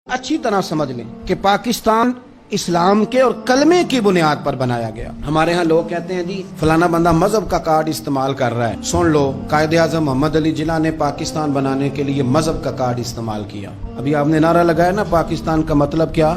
अच्छी तरह समझ लें कि पाकिस्तान इस्लाम के और कलमे की बुनियाद पर बनाया गया। हमारे यहाँ लोग कहते हैं जी फलाना बंदा मजहब का कार्ड इस्तेमाल कर रहा है। सुन लो, कायदे आजम मोहम्मद अली जिन्ना ने पाकिस्तान बनाने के लिए मजहब का कार्ड इस्तेमाल किया। अभी आपने नारा लगाया ना, पाकिस्तान का मतलब क्या?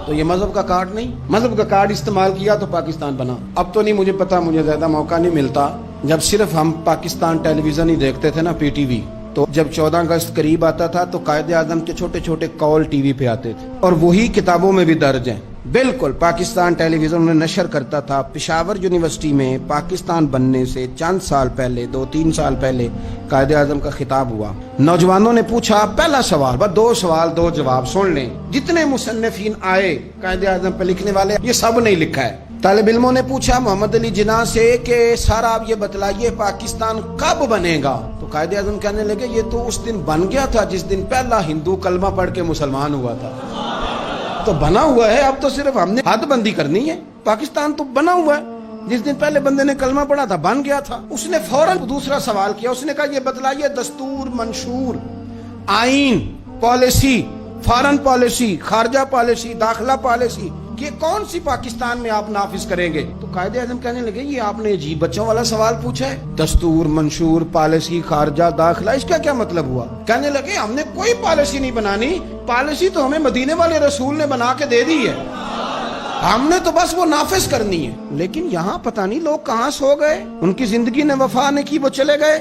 तो ये मजहब का कार्ड नहीं, मजहब का कार्ड इस्तेमाल किया तो पाकिस्तान बना। अब तो नहीं मुझे पता, मुझे ज्यादा मौका नहीं मिलता। जब सिर्फ हम पाकिस्तान टेलीविजन ही देखते थे ना, PTV, तो जब 14 अगस्त करीब आता था तो कायदे आजम के छोटे छोटे कॉल टीवी पे आते थे और वही किताबों में भी दर्ज हैं। बिल्कुल पाकिस्तान टेलीविजन में नशर करता था। पेशावर यूनिवर्सिटी में पाकिस्तान बनने से चंद साल पहले, 2-3 साल पहले कायदे आजम का खिताब हुआ। नौजवानों ने पूछा, पहला सवाल, बस 2 सवाल 2 जवाब सुन लें। जितने मुसन्निफीन आए कायदे आजम पे लिखने वाले, ये सब नहीं लिखा है। तालिब इल्मों ने पूछा मोहम्मद अली जिन्ना से कि सर आप ये बतलाइए पाकिस्तान कब बनेगा? तो कायदे आजम कहने लगे ये तो उस दिन बन गया था जिस दिन पहला हिंदू कलमा पढ़ के मुसलमान हुआ था। तो बना हुआ है, अब तो सिर्फ हमने हदबंदी करनी है। पाकिस्तान तो बना हुआ है, जिस दिन पहले बंदे ने कलमा पढ़ा था बन गया था। उसने फौरन दूसरा सवाल किया, उसने कहा ये बतलाइए दस्तूर, मंशूर, आईन, पॉलिसी, फॉरेन पॉलिसी, खारजा पॉलिसी, दाखिला पॉलिसी, ये कौन सी पाकिस्तान में आप नाफिज करेंगे? तो कायदे आजम कहने लगे ये आपने अजीब बच्चों वाला सवाल पूछा है, दस्तूर, मंशूर, पॉलिसी, खारजा, दाखिला, इसका क्या मतलब हुआ? कहने लगे हमने कोई पॉलिसी नहीं बनानी, पॉलिसी तो हमें मदीने वाले रसूल ने बना के दे दी है, हमने तो बस वो नाफिज करनी है। लेकिन यहाँ पता नहीं लोग कहाँ सो गए, उनकी जिंदगी ने वफा ने की, वो चले गए।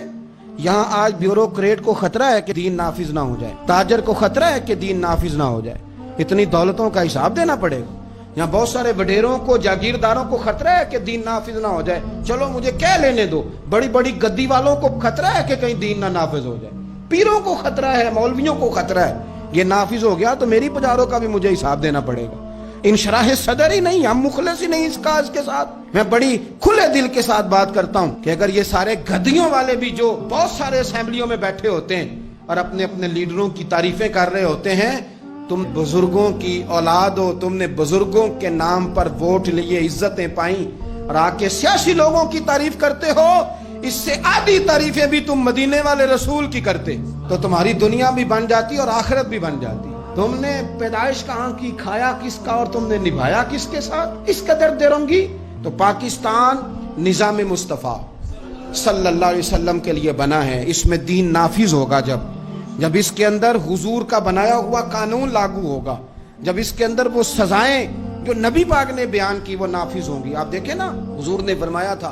यहाँ आज ब्यूरोक्रेट को खतरा है कि दीन नाफिज ना हो जाए, ताजर को खतरा है कि दीन नाफिज ना हो जाए, इतनी दौलतों का हिसाब देना पड़ेगा। यहाँ बहुत सारे वडेरों को, जागीरदारों को खतरा है कि दीन नाफिज ना हो जाए, चलो मुझे क्या लेने दो। बड़ी बड़ी गद्दी वालों को खतरा है कि कहीं दीन ना नाफिज हो जाए, पीरों को खतरा है, मौलवियों को खतरा है, ये नाफिज हो गया तो मेरी पुजारों का भी मुझे हिसाब देना पड़ेगा। इंशराह सदर ही नहीं, हम मुखलिस ही नहीं इस काज के साथ। मैं बड़ी खुले दिल के साथ बात करता हूँ कि अगर ये सारे गद्दियों वाले भी जो बहुत सारे असेंबलियों में बैठे होते हैं और अपने अपने लीडरों की तारीफें कर रहे होते हैं, तुम बुजुर्गों की औलाद हो, तुमने बुजुर्गों के नाम पर वोट लिए, इज्जतें पाई और आके सियासी लोगों की तारीफ करते हो, इससे आधी तारीफें भी तुम मदीने वाले रसूल की करते तो तुम्हारी दुनिया भी बन जाती और आखिरत भी बन जाती। तुमने पैदाइश कहाँ की, खाया किसका और तुमने निभाया किसके साथ, इस कदर देरोंगी। तो पाकिस्तान निजाम मुस्तफा सल्लल्लाहु अलैहि वसल्लम के लिए बना है, इसमें दीन नाफिज होगा जब इसके अंदर हुजूर का बनाया हुआ कानून लागू होगा, जब इसके अंदर वो सजाएं जो नबी पाक ने बयान की वो नाफिज होंगी। आप देखें ना, हुजूर ने फरमाया था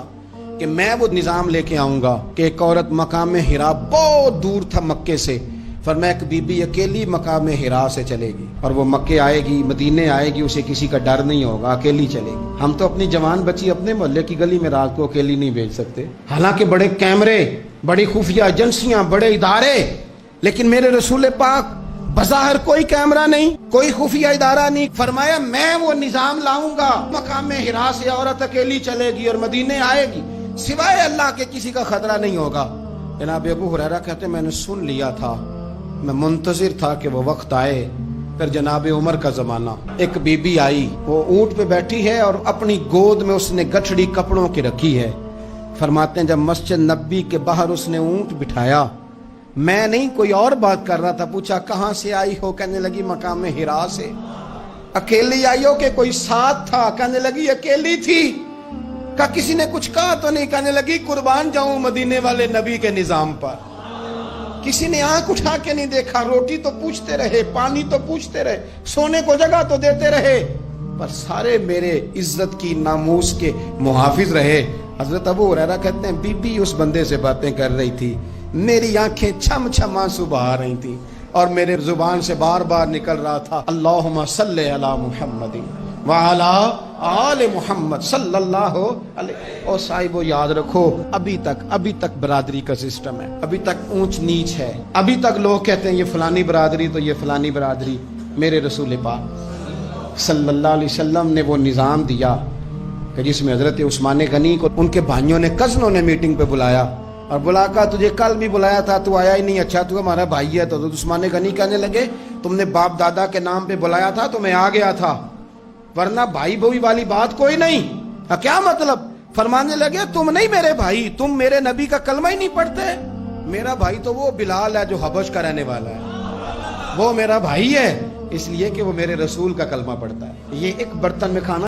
कि मैं वो निजाम लेके आऊंगा कि एक औरत मकाम हिरा, बहुत दूर था मक्के से, फरमाया एक बीबी अकेली मकाम हिरा से चलेगी और वो मक्के आएगी, मदीने आएगी, उसे किसी का डर नहीं होगा, अकेली चलेगी। हम तो अपनी जवान बच्ची अपने मोहल्ले की गली में रात को अकेली नहीं भेज सकते, हालांकि बड़े कैमरे, बड़ी खुफिया एजेंसियां, बड़े इदारे, लेकिन मेरे रसूल पाक बज़ाहिर कोई कैमरा नहीं, कोई खुफिया इदारा नहीं। फरमाया मैं वो निजाम लाऊंगा, मकाम हिरा से औरत अकेली चलेगी और मदीने आएगी, सिवाय अल्लाह के किसी का खतरा नहीं होगा। जनाब अबू हुरैरा कहते मैंने सुन लिया था, मैं मुंतजिर था कि वो वक्त आए। फिर जनाब उमर का जमाना, एक बीबी आई, वो ऊंट पे बैठी है और अपनी गोद में उसने गठड़ी कपड़ों की रखी है। फरमाते हैं जब मस्जिद नबी के बाहर उसने ऊंट बिठाया, मैं नहीं कोई और बात कर रहा था, पूछा कहां से आई हो? कहने लगी मकाम हिरा से। अकेली आई हो कि कोई साथ था? कहने लगी अकेली थी। का किसी ने कुछ कहा तो नहीं? कहने लगी कुर्बान जाऊं मदीने वाले नबी के निजाम पर। किसी ने आंख उठा के नहीं देखा, रोटी तो पूछते रहे, पानी तो पूछते रहे, सोने को जगह तो देते रहे, पर सारे मेरे इज्जत की, नामूस के मुहाफिज रहे। हजरत अबू हुरैरा कहते हैं बीबी उस बंदे से बातें कर रही थी, मेरी आंखें छम छम आंसू बहा रही थी और मेरे जुबान से बार बार निकल रहा था अल्लाहुम्मा सल्ले अला मुहम्मदिन व अला आले मुहम्मद सल्लल्लाहु अलैहि। और साहिबो याद रखो, अभी तक बरादरी का सिस्टम है, अभी तक ऊंच नीच है, अभी तक लोग कहते हैं ये फलानी बरादरी तो ये फलानी बरादरी। मेरे रसूल पाक सल्लल्लाहु अलैहि वसल्लम ने वो निजाम दिया कि जिसमें हजरत उस्मान गनी को उनके भाइयों ने, कज़नों ने मीटिंग पे बुलाया और बुलाकर तुझे कल भी बुलाया था, तू आया ही नहीं, अच्छा तू हमारा भाई है। तो उस्मान गनी कहने लगे तुमने बाप दादा के नाम पे बुलाया था तो मैं आ गया था, वरना भाई भाई वाली बात कोई नहीं। क्या मतलब? फरमाने लगे तुम नहीं मेरे भाई, तुम मेरे नबी का कलमा ही नहीं पढ़ते। मेरा भाई तो वो बिलाल है जो हबश का रहने वाला है, وہ میرا بھائی ہے اس لیے کہ وہ میرے رسول کا کلمہ پڑھتا ہے. یہ ایک برتن میں کھانا